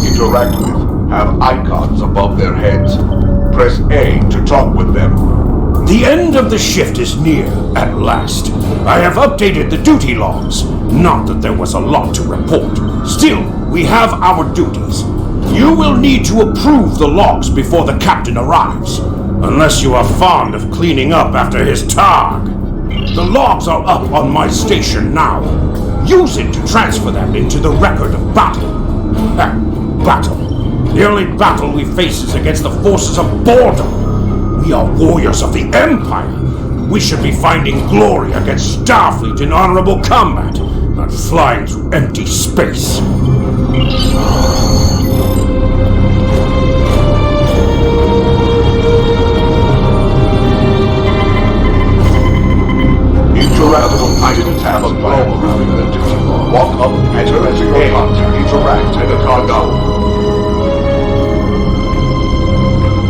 Interact with have icons above their heads. Press A to talk with them. The end of the shift is near, at last. I have updated the duty logs. Not that there was a lot to report. Still, we have our duties. You will need to approve the logs before the captain arrives. Unless you are fond of cleaning up after his targ. The logs are up on my station now. Use it to transfer them into the record of battle. Battle. The only battle we face is against the forces of boredom. We are warriors of the Empire. We should be finding glory against Starfleet in honorable combat, not flying through empty space. I didn't have a global routing the duty log. Walk up, enter as your contact, interact, and a cargo.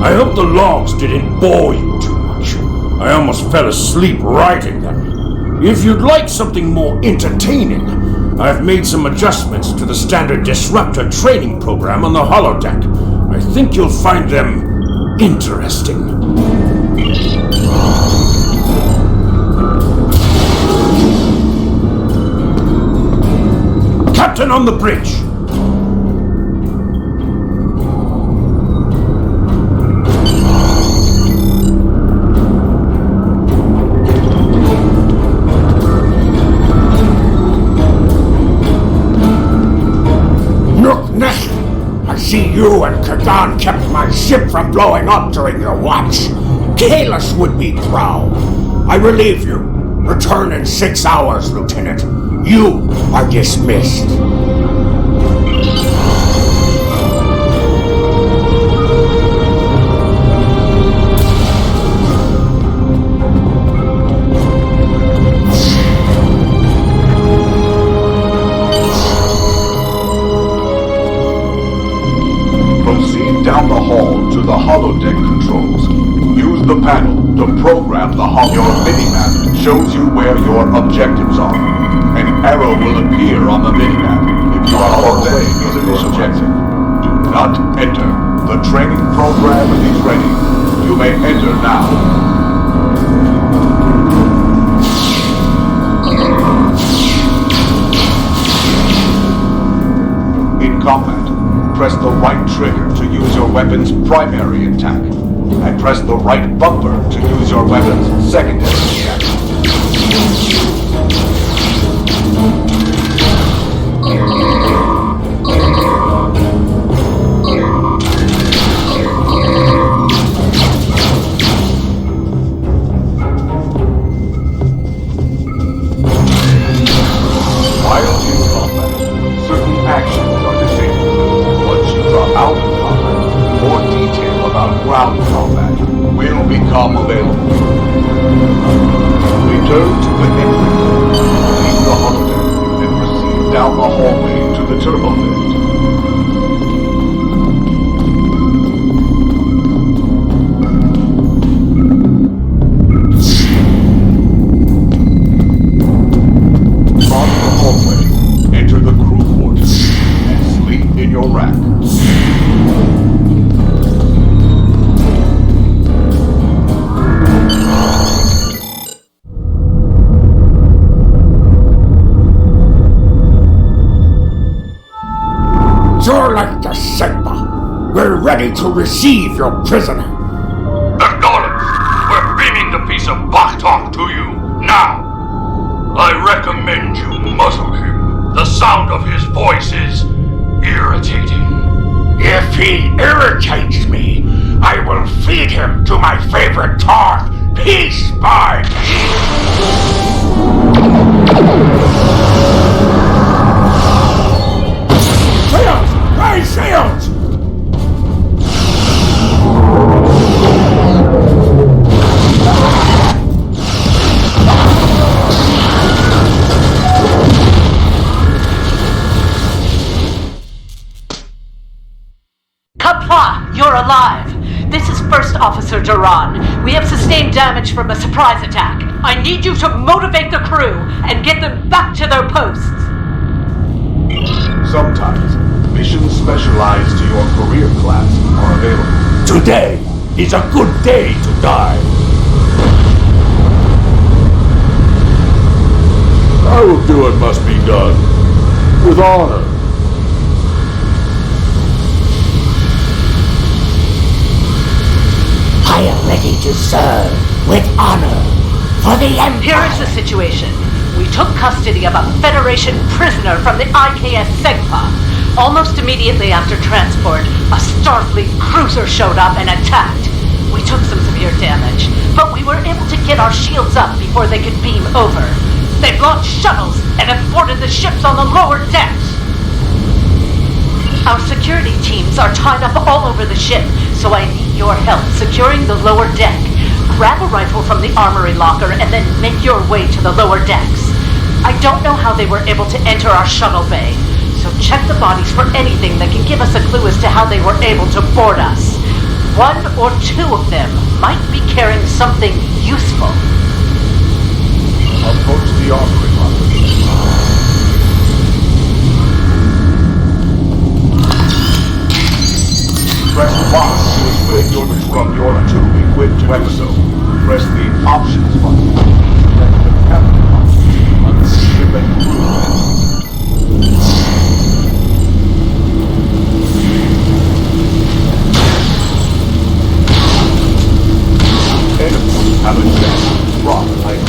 I hope the logs didn't bore you too much. I almost fell asleep writing them. If you'd like something more entertaining, I've made some adjustments to the standard disruptor training program on the holodeck. I think you'll find them interesting. Captain on the bridge! I see you and Kagan kept my ship from blowing up during your watch. Kahless would be proud. I relieve you. Return in 6 hours, Lieutenant. You are dismissed. Proceed down the hall to the holodeck controls. Use the panel to program the holo. Your minimap shows you where your objectives are. An arrow will appear on the minimap if your holodeck is an objective. Do not enter. The training program is ready. You may enter now. In combat, press the right trigger to use your weapon's primary attack, and press the right bumper to use your weapon's secondary attack. While in combat, certain actions are disabled. Once you are out of combat, more detail about ground combat will become available. Return to the entry. Leave the holodeck and proceed down the hallway to the turbolift. Enter the crew quarters and sleep in your rack. You're like the Sigma. We're ready to receive your prisoner. Acknowledged. We're beaming the piece of Baktok to you now. I recommend you muzzle him. The sound of his voice is irritating. If he irritates me, I will feed him to my favorite targ, piece by piece. Sails! Rise sails! damage from a surprise attack. I need you to motivate the crew and get them back to their posts. Sometimes, missions specialized to your career class are available. Today is a good day to die. I will do what must be done, with honor. I am ready to serve with honor for the Empire. Here is the situation. We took custody of a Federation prisoner from the IKS Segpa. Almost immediately after transport, a Starfleet cruiser showed up and attacked. We took some severe damage, but we were able to get our shields up before they could beam over. They've launched shuttles and have boarded the ships on the lower decks. Our security teams are tied up all over the ship, so I need your help securing the lower deck. Grab a rifle from the armory locker and then make your way to the lower decks. I don't know how they were able to enter our shuttle bay, so check the bodies for anything that can give us a clue as to how they were able to board us. One or two of them might be carrying something useful. Approach the armory locker. Press Y to equip your two equipped weapons. Press the options button. Select the captain option. Unseat the red crew. Enemies have advanced. Rock like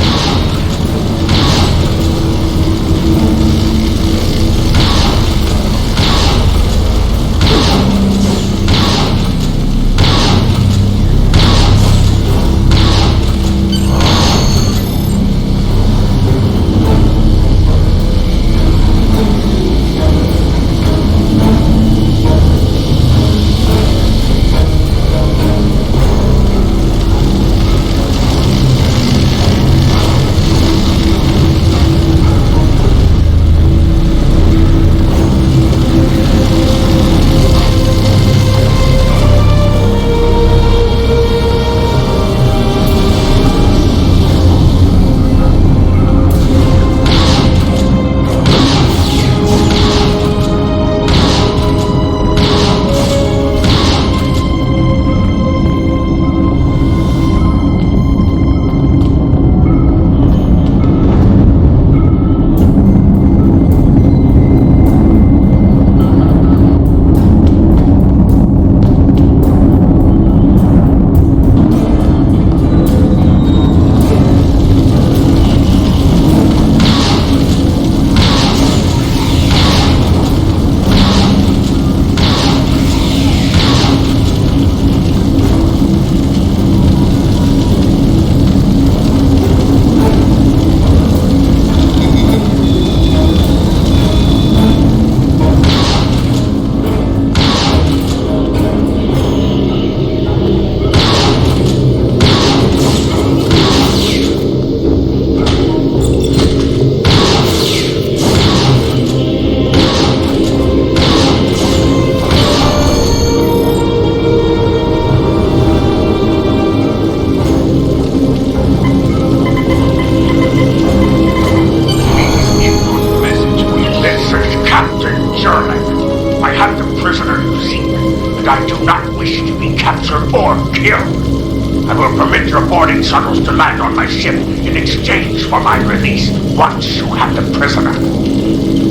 shuttles to land on my ship in exchange for my release once you have the prisoner.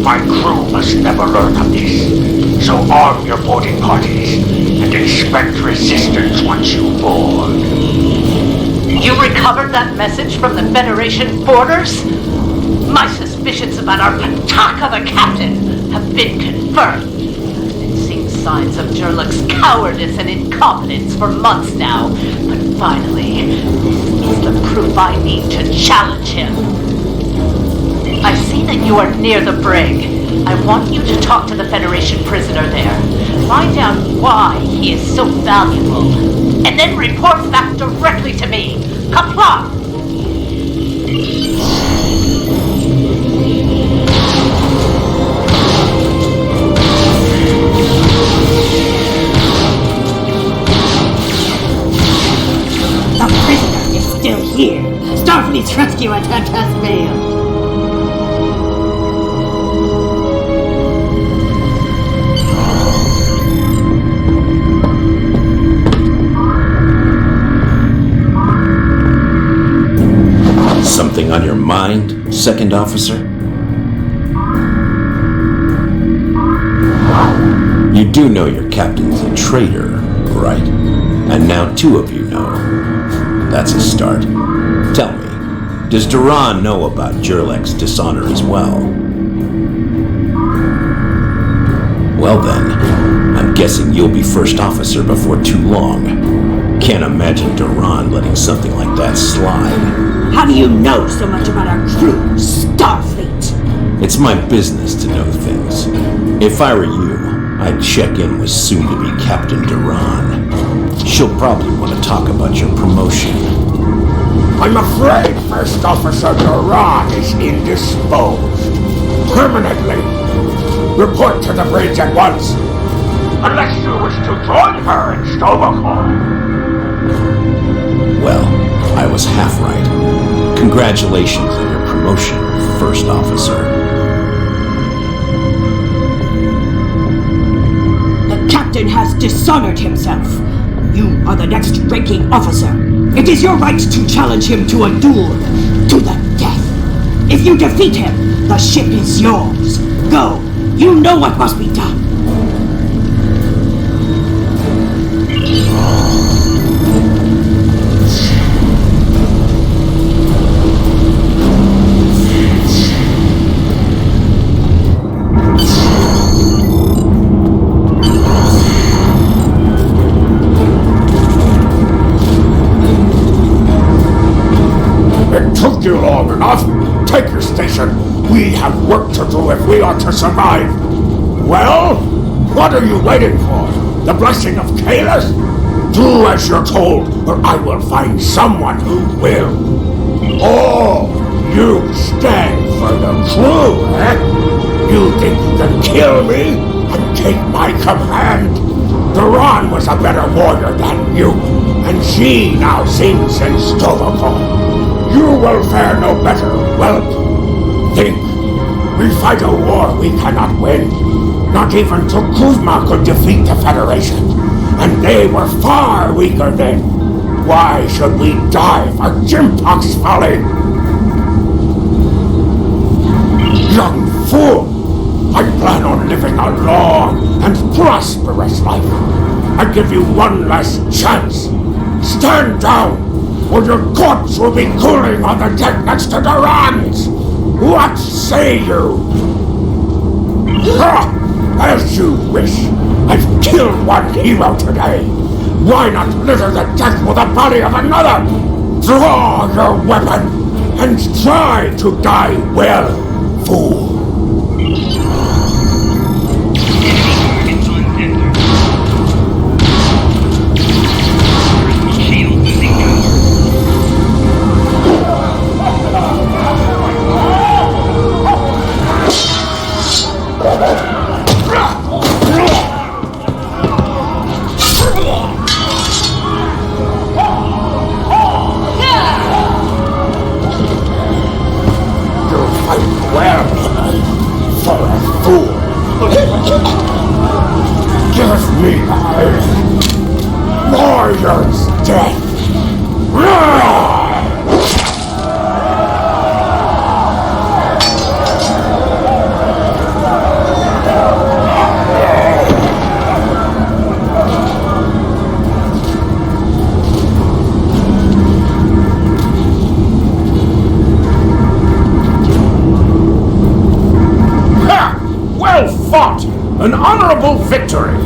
My crew must never learn of this, so arm your boarding parties and expect resistance once you board. You recovered that message from the Federation borders? My suspicions about our Pataka the captain have been confirmed. I've been seeing signs of Jerluk's cowardice and incompetence for months now, but finally, this is the proof I need to challenge him. I see that you are near the brig. I want you to talk to the Federation prisoner there. Find out why he is so valuable, and then report back directly to me. Comply! The prisoner is still here. Starfleet's rescue attempt has failed. Something on your mind, Second Officer? You do know your captain's a traitor, right? And now two of you know. That's a start. Tell me, does Duran know about Jurlek's dishonor as well? Well then, I'm guessing you'll be first officer before too long. Can't imagine Duran letting something like that slide. How do you know so much about our crew, Starfleet? It's my business to know things. If I were you, I'd check in with soon-to-be Captain Duran. She'll probably want to talk about your promotion. I'm afraid First Officer Duran is indisposed. Permanently. Report to the bridge at once. Unless you wish to join her in Stovacol. Well, I was half right. Congratulations on your promotion, First Officer. The captain has dishonored himself. You are the next ranking officer. It is your right to challenge him to a duel, to the death. If you defeat him, the ship is yours. Go. You know what must be done. Took you long enough. Take your station. We have work to do if we are to survive. Well, what are you waiting for? The blessing of Kalis? Do as you're told, or I will find someone who will. Oh, you stand for the crew, eh? You think you can kill me and take my command? Duran was a better warrior than you, and she now sings in Stovacol. You will fare no better, whelp. Think. We fight a war we cannot win. Not even Tukuzma could defeat the Federation. And they were far weaker then. Why should we die for Jimpock's folly? Young fool! I plan on living a long and prosperous life. I give you one last chance. Stand down! Or your corpse will be cooling on the deck next to Duran's! What say you? Ha! As you wish. I've killed one hero today. Why not litter the deck with the body of another? Draw your weapon and try to die well, fool. Give me warrior's death! Well fought! An honorable victory!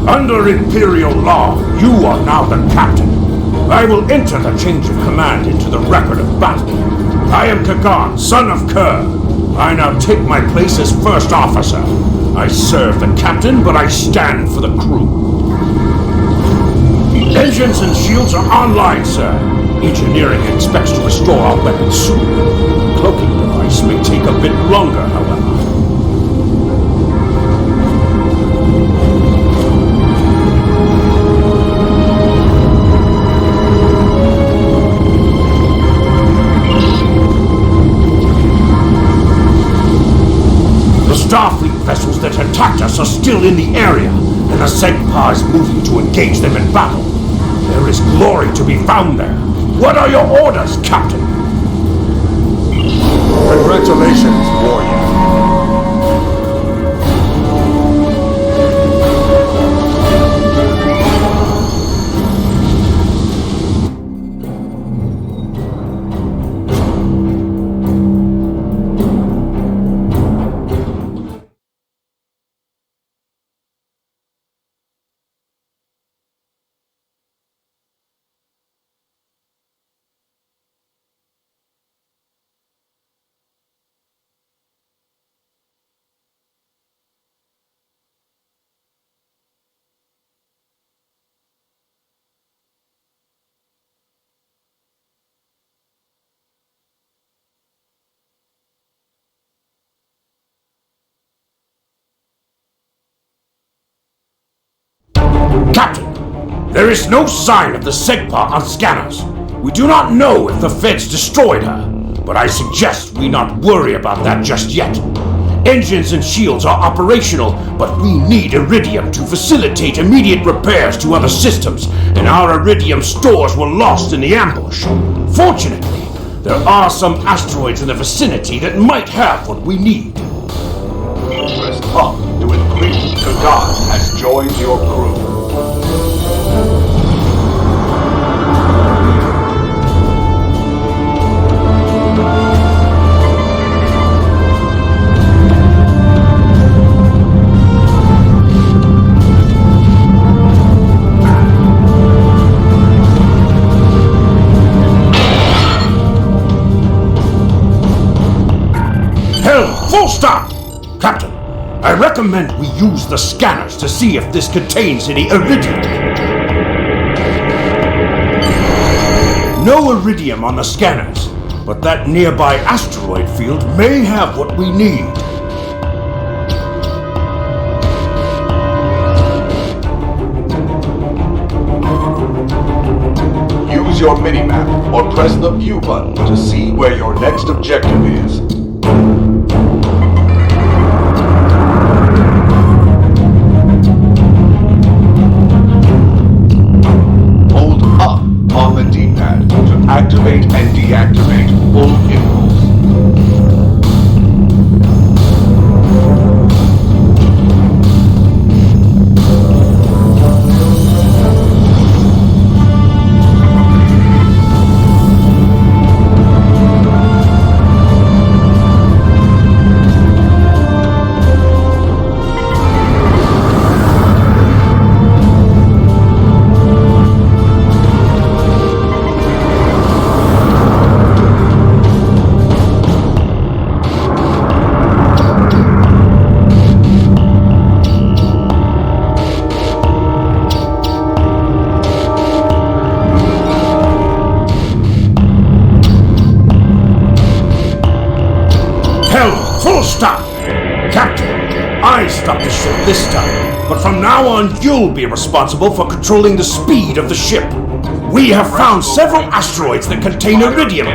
Under Imperial law, you are now the captain. I will enter the change of command into the record of battle. I am Kagan, son of Kerr. I now take my place as first officer. I serve the captain, but I stand for the crew. Engines and shields are online, sir. Engineering expects to restore our weapons soon. Cloaking device may take a bit longer, however. Starfleet vessels that attacked us are still in the area, and the Segpa is moving to engage them in battle. There is glory to be found there. What are your orders, Captain? Congratulations, warrior. Captain, there is no sign of the Segpa on scanners. We do not know if the Feds destroyed her, but I suggest we not worry about that just yet. Engines and shields are operational, but we need iridium to facilitate immediate repairs to other systems, and our iridium stores were lost in the ambush. Fortunately, there are some asteroids in the vicinity that might have what we need. Press up to increase. Kagan has joined your crew. Full stop! Captain, I recommend we use the scanners to see if this contains any iridium. No iridium on the scanners, but that nearby asteroid field may have what we need. Use your minimap or press the view button to see where your next objective is. On the D-pad to activate and deactivate full impulse. Full stop! Captain, I stopped the ship this time, but from now on you'll be responsible for controlling the speed of the ship. We have found several asteroids that contain iridium.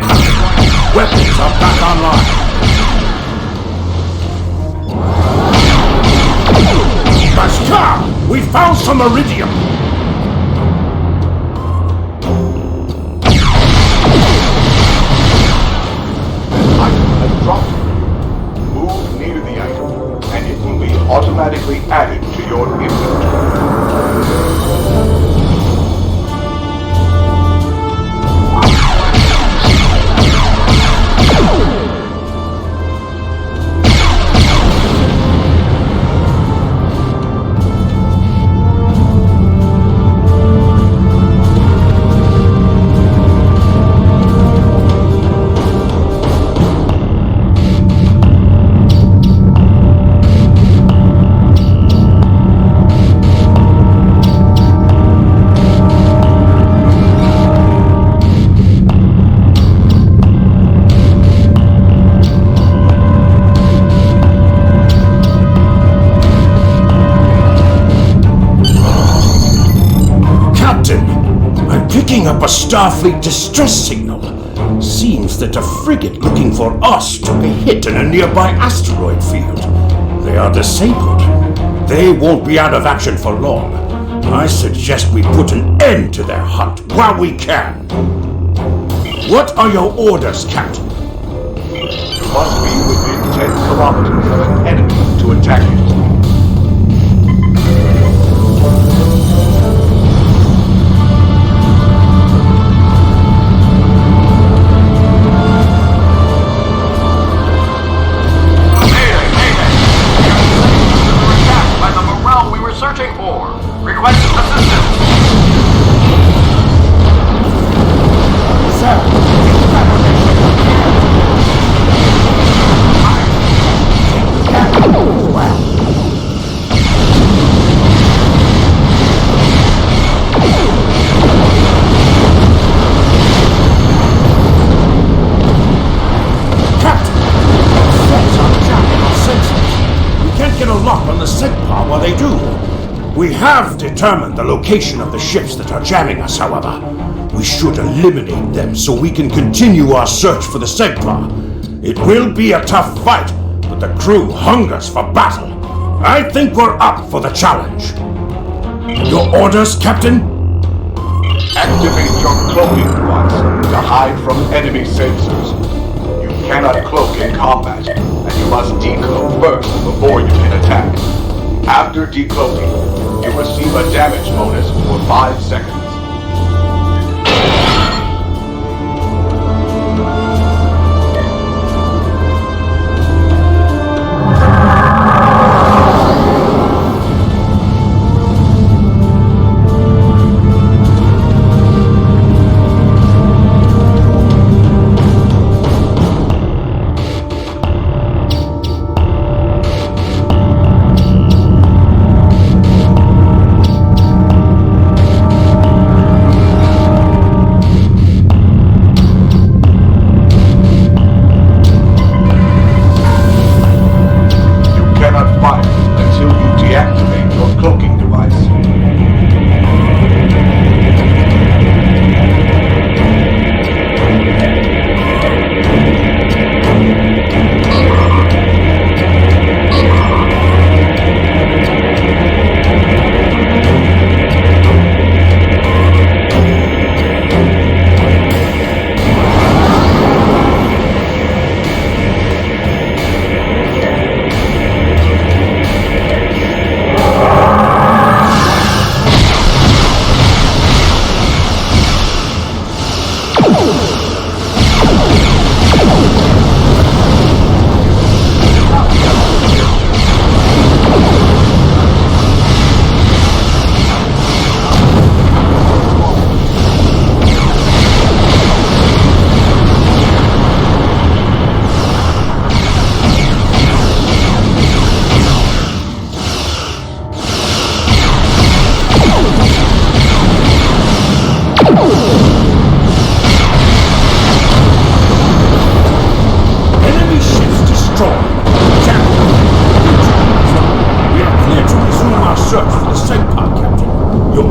Weapons are back online. Bashkar! We found some iridium! Automatically added to your inventory. Picking up a Starfleet distress signal. Seems that a frigate looking for us took a hit in a nearby asteroid field. They are disabled. They won't be out of action for long. I suggest we put an end to their hunt while we can. What are your orders, Captain? You must be within 10 kilometers of an enemy to attack it. Searching for. Request assistance. Captain! Sets are jamming our sensors. We can't get a lock on the SIGPA while they do. We have determined the location of the ships that are jamming us, however. We should eliminate them so we can continue our search for the SIGPA. It will be a tough fight, but the crew hungers for battle. I think we're up for the challenge. Your orders, Captain? Activate your cloaking device to hide from enemy sensors. You cannot cloak in combat, and you must decloak first before you can attack. After decloaking, you receive a damage bonus for 5 seconds.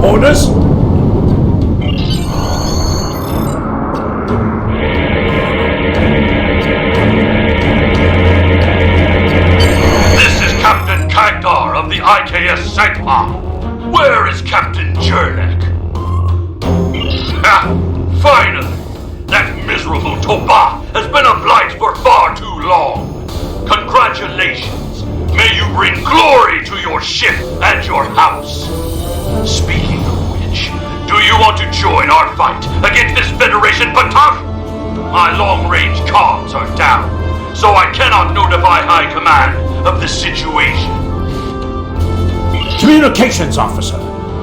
orders? This is Captain Kagdar of the IKS Sagma. Where is Captain Jernek? Ah, finally! That miserable Toba has been a blight for far too long. Congratulations! May you bring glory to your ship and your house. Speaking of which, do you want to join our fight against this Federation Batak? My long-range comms are down, so I cannot notify High Command of the situation. Communications officer,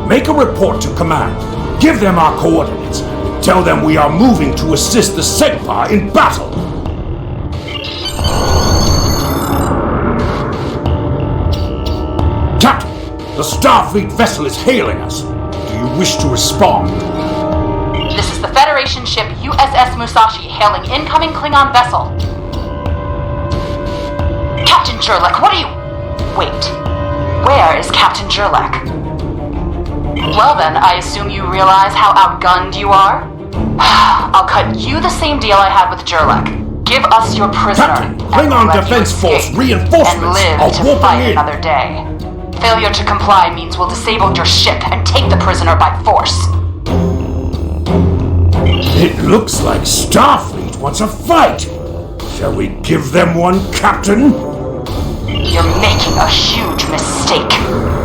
make a report to command. Give them our coordinates. Tell them we are moving to assist the Segpa in battle. Captain, the Starfleet vessel is hailing us. Do you wish to respond? This is the Federation ship USS Musashi hailing incoming Klingon vessel. Captain Jerlek, what are you... Wait. Where is Captain Jerlek? Well then, I assume you realize how outgunned you are? I'll cut you the same deal I had with Jerlek. Give us your prisoner. Captain, and Klingon let you Defense Force escape reinforcements and are live to warping fight in. another day. Failure to comply means we'll disable your ship and take the prisoner by force. It looks like Starfleet wants a fight. Shall we give them one, Captain? You're making a huge mistake.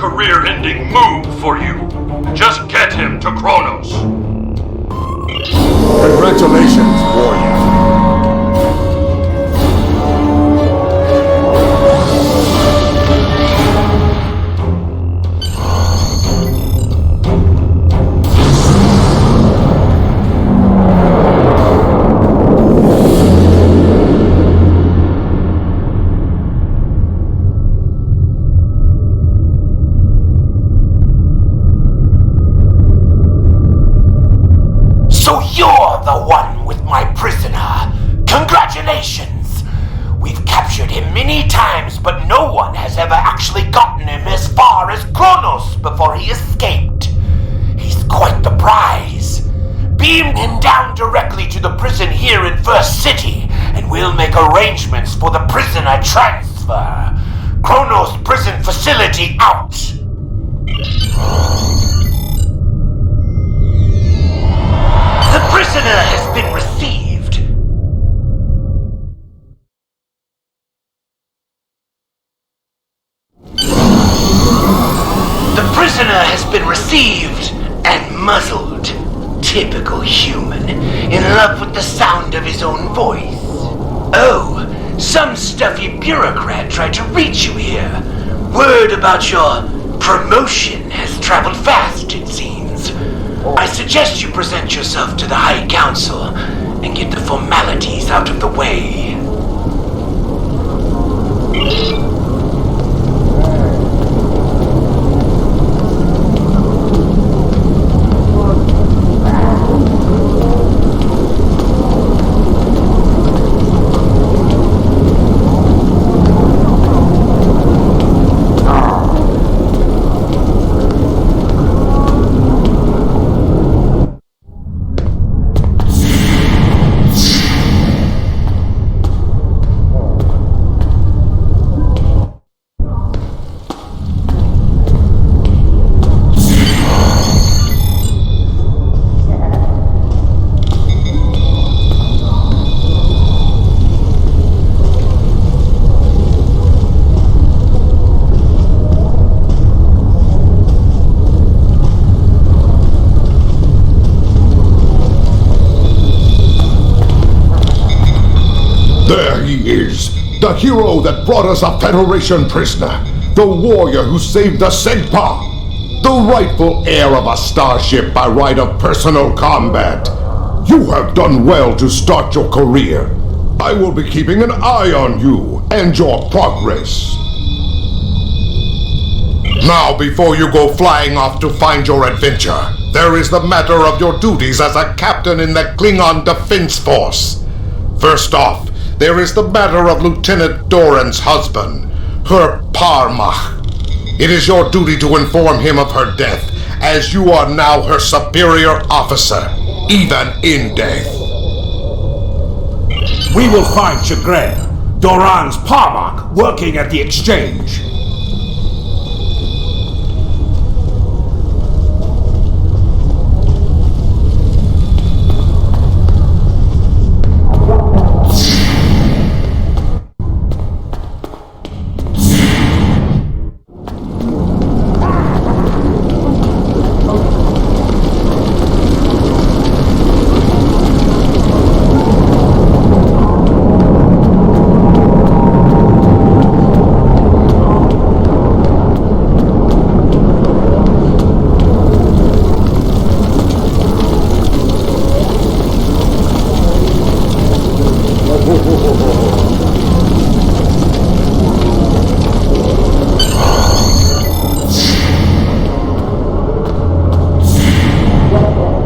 career-ending move for you. Just get him to Kronos. Congratulations, warrior. So you're the one with my prisoner. Congratulations! We've captured him many times, but no one has ever actually gotten him as far as Kronos before he escaped. He's quite the prize. Beam him down directly to the prison here in First City, and we'll make arrangements for the prisoner transfer. Kronos prison facility out. The prisoner has been received. The prisoner has been received and muzzled. Typical human, in love with the sound of his own voice. Oh, some stuffy bureaucrat tried to reach you here. Word about your promotion has traveled fast, it seems. I suggest you present yourself to the High Council and get the formalities out of the way. There he is, the hero that brought us a Federation prisoner, the warrior who saved the Segpa, the rightful heir of a starship by right of personal combat. You have done well to start your career. I will be keeping an eye on you and your progress. Now, before you go flying off to find your adventure, there is the matter of your duties as a captain in the Klingon Defense Force. First off, there is the matter of Lieutenant Doran's husband, her Parmach. It is your duty to inform him of her death, as you are now her superior officer, even in death. We will find Chagrin, Doran's Parmach, working at the exchange.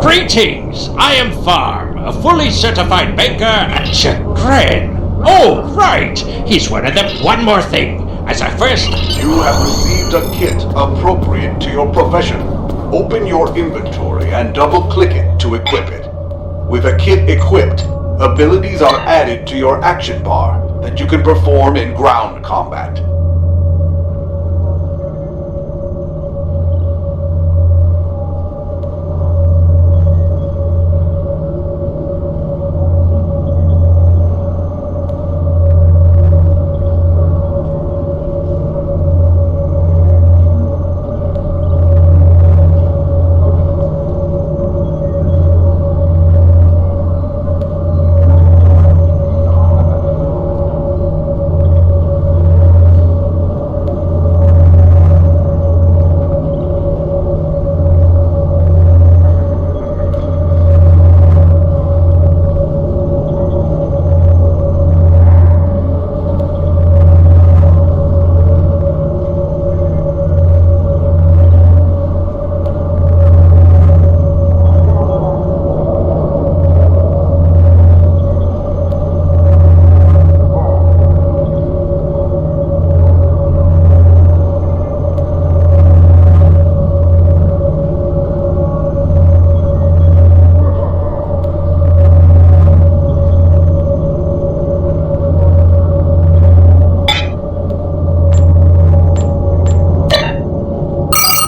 Greetings! I am Farm, a fully certified banker at Chagrin. Oh, right! He's one of them. One more thing. As I first... You have received a kit appropriate to your profession. Open your inventory and double-click it to equip it. With a kit equipped, abilities are added to your action bar that you can perform in ground combat.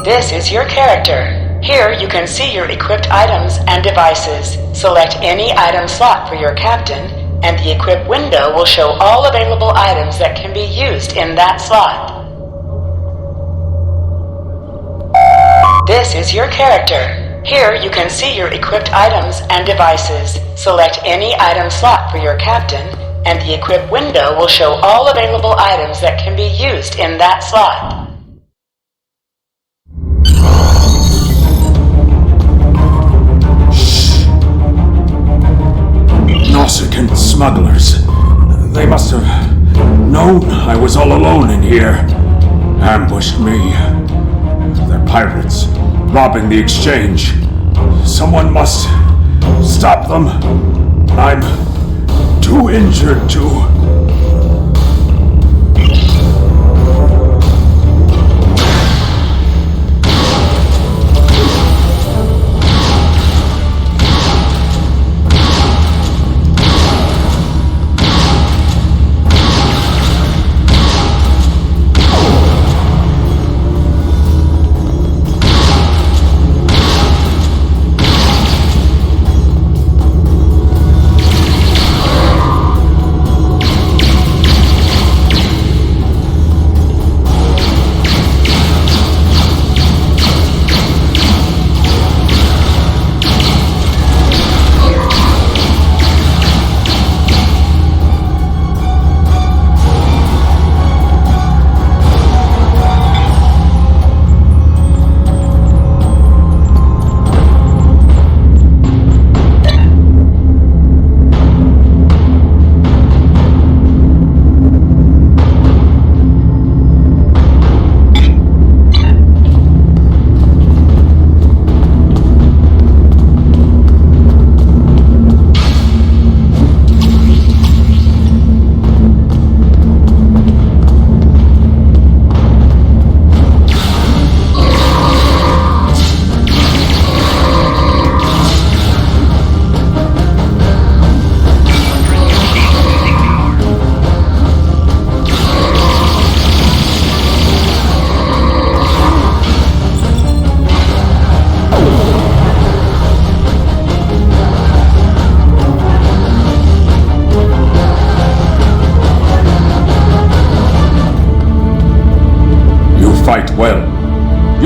This is your character. Here you can see your equipped items and devices. Select any item slot for your captain, and the equip window will show all available items that can be used in that slot. This is your character. Here you can see your equipped items and devices. Select any item slot for your captain, and the equip window will show all available items that can be used in that slot. Nausicaan smugglers. They must have known I was all alone in here. Ambushed me. They're pirates, robbing the exchange. Someone must stop them. I'm too injured to...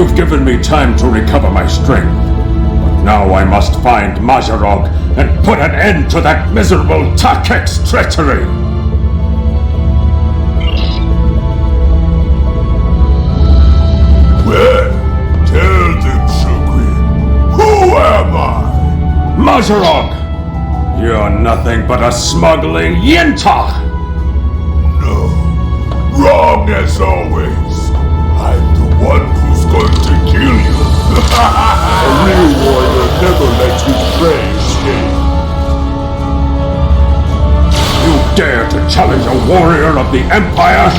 You've given me time to recover my strength. But now I must find Mazarog and put an end to that miserable Takek's treachery! Well, tell them, Shukri. Who am I? Mazarog! You're nothing but a smuggling Yintah! No. Wrong as always. I'm the one who's going to kill you. A real warrior never lets his prey escape. You dare to challenge a warrior of the Empire?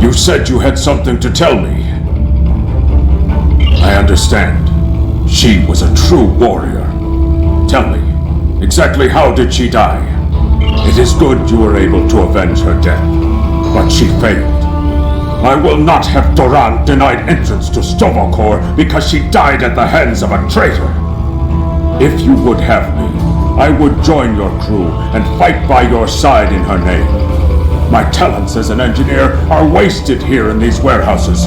You said you had something to tell me. I understand. She was a true warrior. Tell me, exactly how did she die? It is good you were able to avenge her death, but she failed. I will not have Doran denied entrance to Stovokor because she died at the hands of a traitor. If you would have me, I would join your crew and fight by your side in her name. My talents as an engineer are wasted here in these warehouses.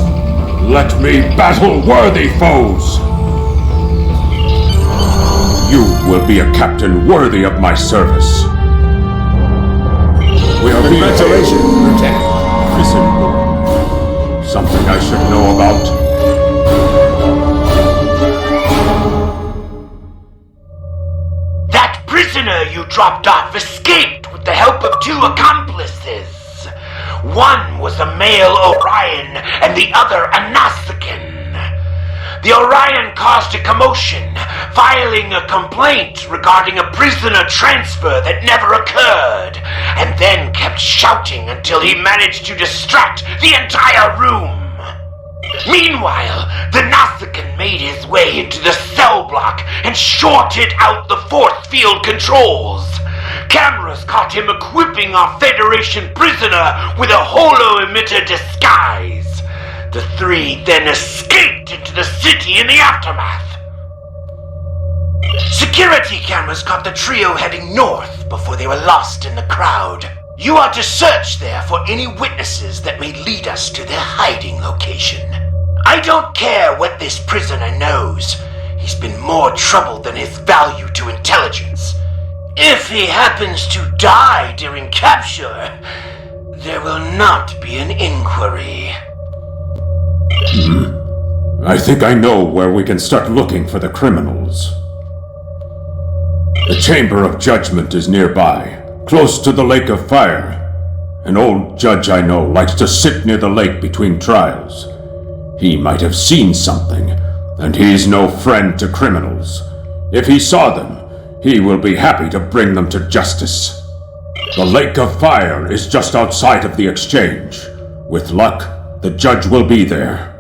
Let me battle worthy foes! You will be a captain worthy of my service. We are Congratulations, Lieutenant. Prison war. Something I should know about. That prisoner you dropped off escaped with the help of 2 accomplices. One was a male Orion and the other a Nausicaan. The Orion caused a commotion, filing a complaint regarding a prisoner transfer that never occurred, and then kept shouting until he managed to distract the entire room. Meanwhile, the Nausicaan made his way into the cell block and shorted out the force field controls. Cameras caught him equipping our Federation prisoner with a holo-emitter disguise. The 3 then escaped into the city in the aftermath. Security cameras caught the trio heading north before they were lost in the crowd. You are to search there for any witnesses that may lead us to their hiding location. I don't care what this prisoner knows. He's been more trouble than his value to intelligence. If he happens to die during capture, there will not be an inquiry. I think I know where we can start looking for the criminals. The Chamber of Judgment is nearby, close to the Lake of Fire. An old judge I know likes to sit near the lake between trials. He might have seen something, and he's no friend to criminals. If he saw them, he will be happy to bring them to justice. The Lake of Fire is just outside of the exchange. With luck, the judge will be there.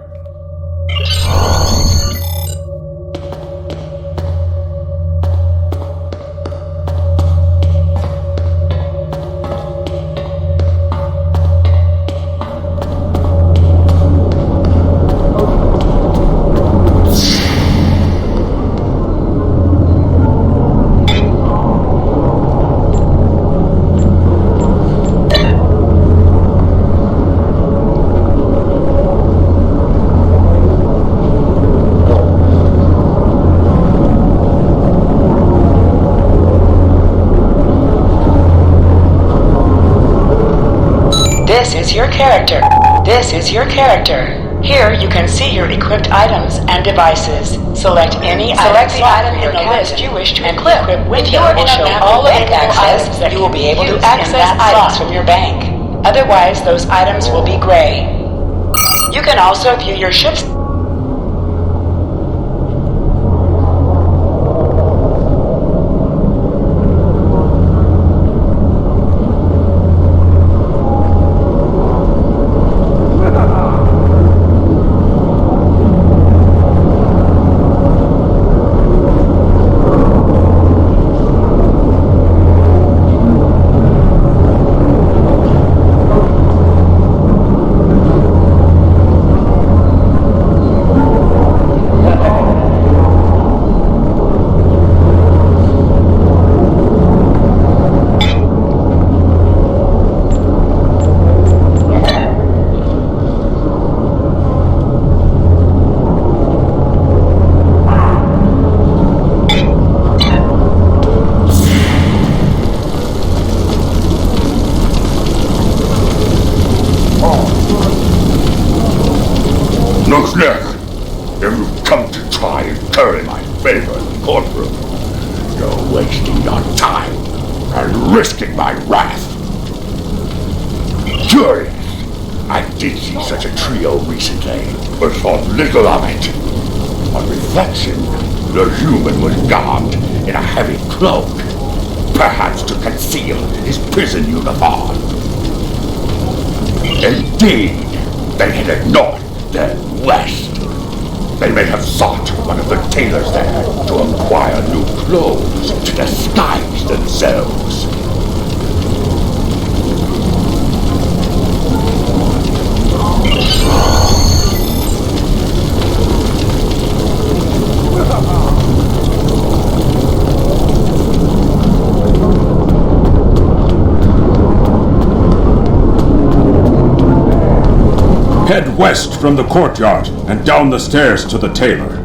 This is your character. This is your character. Here you can see your equipped items and devices. Select any item in the list you wish to equip. If you are will show all available access, you will be able to access items from your bank. Otherwise, those items will be gray. You can also view your ship's Look, Nick, if you've come to try and curry my favor in the courtroom, you're wasting your time and risking my wrath. Curious, I did see such a trio recently, but thought little of it. On reflection, the human was garbed in a heavy cloak, perhaps to conceal his prison uniform. Indeed, they headed north, then west. They may have sought one of the tailors there to acquire new clothes to disguise themselves. Head west from the courtyard and down the stairs to the tailor.